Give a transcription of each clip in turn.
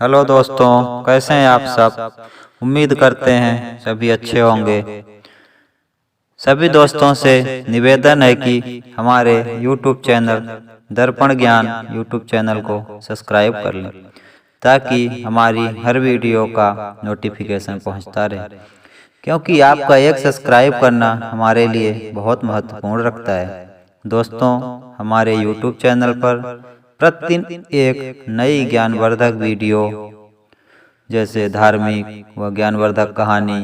Hello दोस्तों, कैसे हैं आप सब। उम्मीद करते हैं सभी अच्छे होंगे। सभी दोस्तों से निवेदन है कि हमारे YouTube चैनल दर्पण ज्ञान YouTube चैनल को सब्सक्राइब कर लें ताकि हमारी हर वीडियो का नोटिफिकेशन पहुंचता रहे, क्योंकि आपका एक सब्सक्राइब करना हमारे लिए बहुत महत्वपूर्ण रखता है। दोस्तों, हमारे YouTube चैनल पर प्रतिदिन एक नई ज्ञानवर्धक वीडियो जैसे धार्मिक व ज्ञानवर्धक कहानी,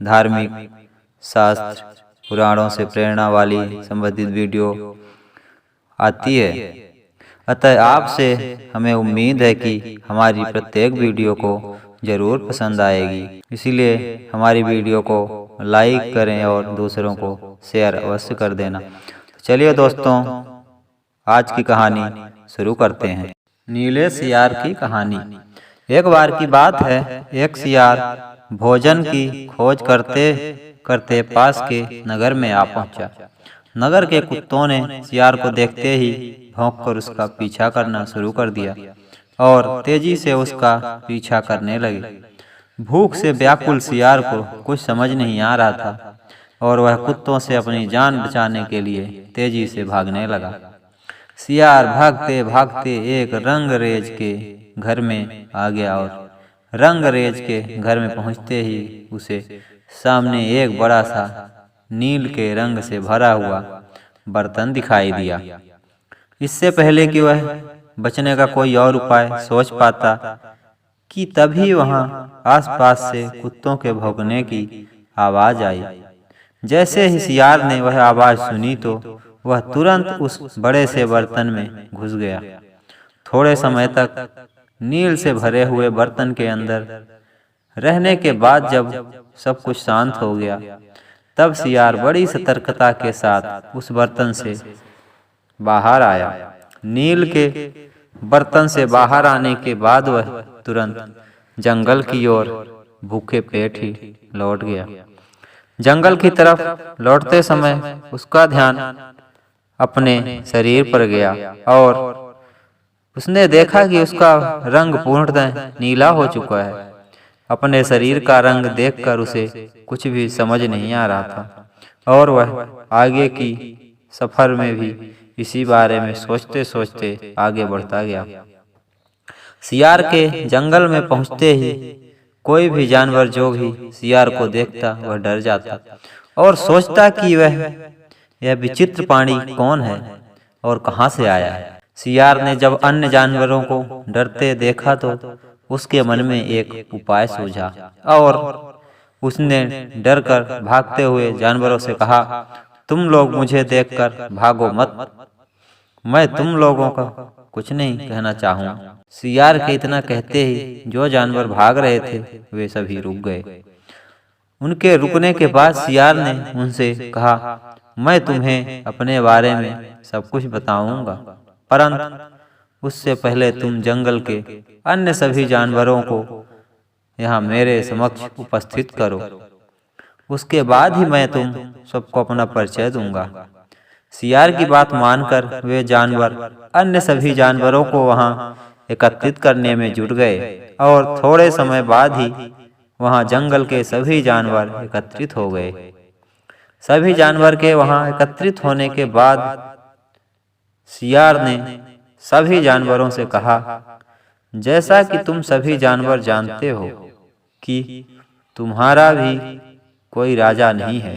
धार्मिक शास्त्र, पुराणों से प्रेरणा वाली संबंधित वीडियो आती है। अतः आपसे हमें उम्मीद है कि हमारी प्रत्येक वीडियो को जरूर पसंद आएगी, इसीलिए हमारी वीडियो को लाइक करें और दूसरों को शेयर अवश्य कर देना। चलिए दोस्तों, आज की कहानी शुरू करते हैं। नीले सियार की कहानी। एक बार की बात है, एक सियार भोजन की खोज करते करते पास के नगर में आ पहुंचा। नगर के कुत्तों ने सियार को देखते ही भौंककर उसका पीछा करना शुरू कर दिया और तेजी से उसका पीछा करने लगे। भूख से व्याकुल सियार को कुछ समझ नहीं आ रहा था और वह कुत्तों से अपनी जान बचाने के लिए तेजी से भागने लगा। सियार भागते भागते एक रंगरेज के घर में आ गया और रंगरेज के घर में पहुंचते ही उसे सामने एक बड़ा सा नील के रंग से भरा हुआ बर्तन दिखाई दिया। इससे पहले कि वह बचने का कोई और उपाय सोच पाता कि तभी वहां आसपास से कुत्तों के भौंकने की आवाज आई। जैसे ही सियार ने वह आवाज सुनी तो वह तुरंत उस बड़े से बर्तन में घुस गया। थोड़े समय तक नील से भरे हुए बर्तन के अंदर रहने के बाद जब सब कुछ शांत हो गया, तब सियार बड़ी सतर्कता के साथ उस बर्तन से बाहर आया। नील के बर्तन से बाहर आने के बाद वह तुरंत जंगल की ओर भूखे पेट ही लौट गया। जंगल की तरफ लौटते समय उसका ध्यान अपने शरीर पर गया और उसने देखा कि उसका रंग पूर्णतः नीला हो चुका है। अपने शरीर का रंग देखकर उसे कुछ भी समझ नहीं आ रहा था और वह आगे की सफर में भी इसी बारे में सोचते सोचते आगे बढ़ता गया। सियार के जंगल में पहुंचते ही कोई भी जानवर जो भी सियार को देखता वह डर जाता और सोचता कि यह विचित्र प्राणी कौन है और कहां से आया है। सियार ने जब अन्य जानवरों को डरते देखा तो उसके मन में एक उपाय सूझा और उसने डरकर भागते हुए जानवरों से कहा, तुम लोग मुझे देखकर भागो मत, मैं तुम लोगों का कुछ नहीं कहना चाहूंगा। सियार के इतना कहते ही जो जानवर भाग रहे थे वे सभी रुक गए। उनके रुकने के बाद सियार ने उनसे कहा, मैं तुम्हें अपने बारे में सब कुछ बताऊंगा, परंतु उससे पहले तुम जंगल के अन्य सभी जानवरों को यहाँ मेरे समक्ष उपस्थित करो, उसके बाद ही मैं तुम सबको अपना परिचय दूंगा। सियार की बात मानकर वे जानवर अन्य सभी जानवरों को वहां एकत्रित करने में जुट गए और थोड़े समय बाद ही वहां जंगल के सभी जानवर एकत्रित हो गए। सभी जानवर के वहां एकत्रित होने के बाद सियार ने सभी जानवरों से कहा, जैसा कि तुम सभी जानवर जानते हो कि तुम्हारा भी कोई राजा नहीं है,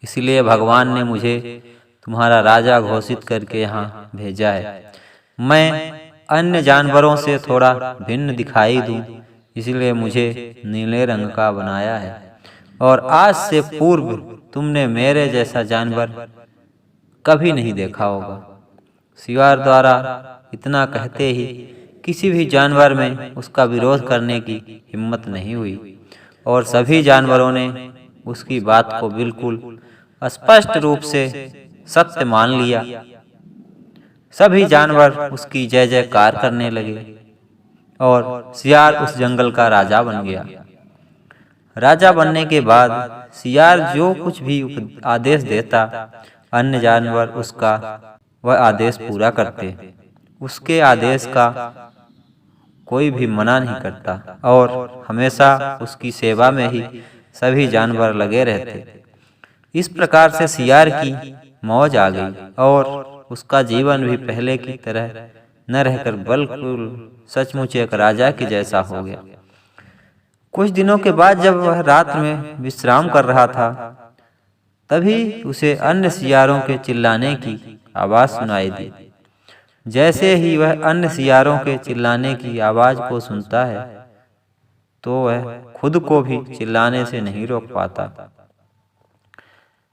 इसलिए भगवान ने मुझे तुम्हारा राजा घोषित करके यहाँ भेजा है। मैं अन्य जानवरों से थोड़ा भिन्न दिखाई दूं, इसलिए मुझे नीले रंग का बनाया है और आज से पूर्व तुमने मेरे जैसा जानवर कभी नहीं देखा होगा। सियार द्वारा इतना कहते ही किसी भी जानवर में उसका विरोध करने की हिम्मत नहीं हुई और सभी जानवरों ने उसकी बात को बिल्कुल स्पष्ट रूप से सत्य मान लिया। सभी जानवर उसकी जय जयकार करने लगे और सियार उस जंगल का राजा बन गया। राजा बनने के बाद सियार जो कुछ भी आदेश देता, अन्य जानवर उसका वह आदेश पूरा करते। उसके आदेश का कोई भी मना नहीं करता और हमेशा उसकी सेवा में ही सभी जानवर लगे रहते। इस प्रकार से सियार की मौज आ गई और उसका जीवन भी पहले की तरह न रहकर बिल्कुल सचमुच एक राजा के जैसा हो गया। कुछ दिनों के बाद जब वह रात में विश्राम कर रहा था, तभी उसे अन्य सियारों के चिल्लाने की आवाज सुनाई दी। जैसे ही वह अन्य सियारों के चिल्लाने की आवाज को सुनता है, तो वह खुद को भी चिल्लाने से नहीं रोक पाता।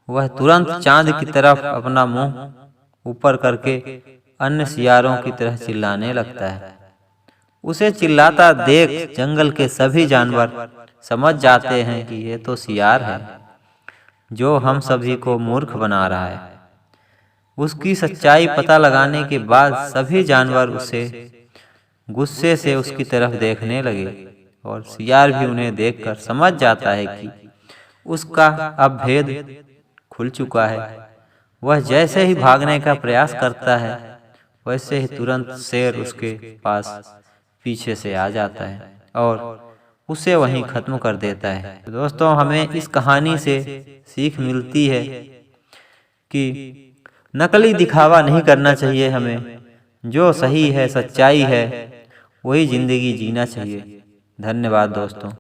वह तुरंत चांद की तरफ अपना मुंह ऊपर करके अन्य सियारों की तरह चिल्लाने लगता है। उसे चिल्लाता देख जंगल के सभी जानवर समझ जाते हैं कि ये तो सियार है, जो हम सभी को मूर्ख बना रहा है। उसकी सच्चाई पता लगाने के बाद सभी जानवर उसे गुस्से से उसकी तरफ देखने लगे और सियार भी उन्हें देखकर समझ जाता है कि उसका अब भेद खुल चुका है। वह जैसे ही भागने का प्रयास करता है, वैसे ही तुरंत शेर उसके पास पीछे से आ जाता है और उसे वहीं खत्म कर देता है। तो दोस्तों, हमें इस कहानी से सीख मिलती है कि नकली दिखावा नहीं करना चाहिए। हमें जो सही है, सच्चाई है, वही जिंदगी जीना चाहिए। धन्यवाद दोस्तों।